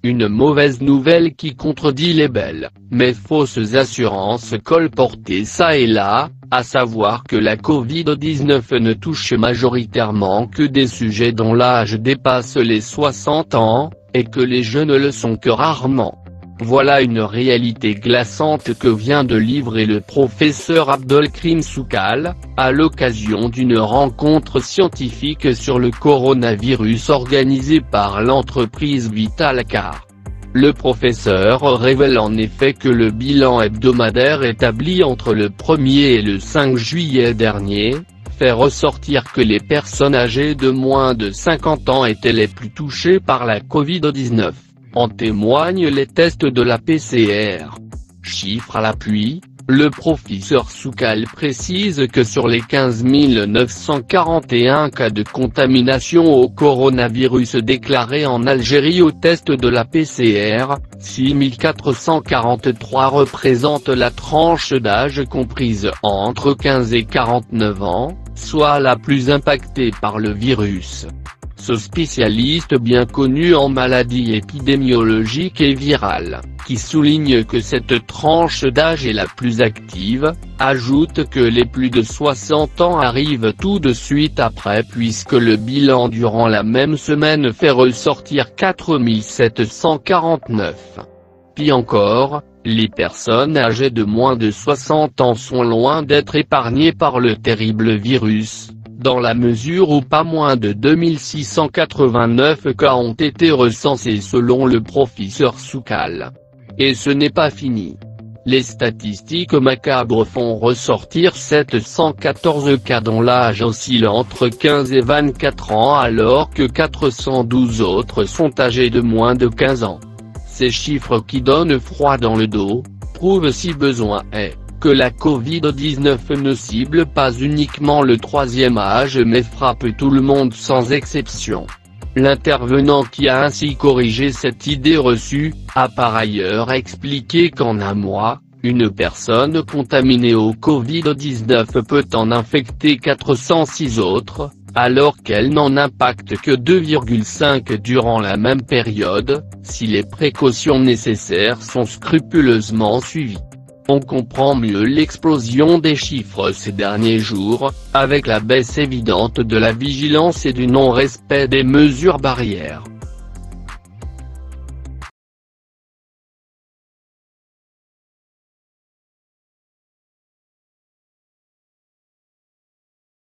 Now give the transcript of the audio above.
Une mauvaise nouvelle qui contredit les belles, mais fausses assurances colportées ça et là, à savoir que la Covid-19 ne touche majoritairement que des sujets dont l'âge dépasse les 60 ans, et que les jeunes le sont que rarement. Voilà une réalité glaçante que vient de livrer le professeur Abdelkrim Soukal, à l'occasion d'une rencontre scientifique sur le coronavirus organisée par l'entreprise Vitalcar. Le professeur révèle en effet que le bilan hebdomadaire établi entre le 1er et le 5 juillet dernier, fait ressortir que les personnes âgées de moins de 50 ans étaient les plus touchées par la Covid-19. En témoignent les tests de la PCR. Chiffre à l'appui, le professeur Soukal précise que sur les 15 941 cas de contamination au coronavirus déclarés en Algérie au test de la PCR, 6 443 représentent la tranche d'âge comprise entre 15 et 49 ans, soit la plus impactée par le virus. Ce spécialiste bien connu en maladies épidémiologiques et virales, qui souligne que cette tranche d'âge est la plus active, ajoute que les plus de 60 ans arrivent tout de suite après puisque le bilan durant la même semaine fait ressortir 4 749. Pis encore, les personnes âgées de moins de 60 ans sont loin d'être épargnées par le terrible virus, dans la mesure où pas moins de 2689 cas ont été recensés selon le professeur Soukal. Et ce n'est pas fini. Les statistiques macabres font ressortir 714 cas dont l'âge oscille entre 15 et 24 ans alors que 412 autres sont âgés de moins de 15 ans. Ces chiffres qui donnent froid dans le dos, prouvent si besoin est, que la Covid-19 ne cible pas uniquement le troisième âge mais frappe tout le monde sans exception. L'intervenant qui a ainsi corrigé cette idée reçue, a par ailleurs expliqué qu'en un mois, une personne contaminée au Covid-19 peut en infecter 406 autres, alors qu'elle n'en impacte que 2,5 durant la même période, si les précautions nécessaires sont scrupuleusement suivies. On comprend mieux l'explosion des chiffres ces derniers jours, avec la baisse évidente de la vigilance et du non-respect des mesures barrières.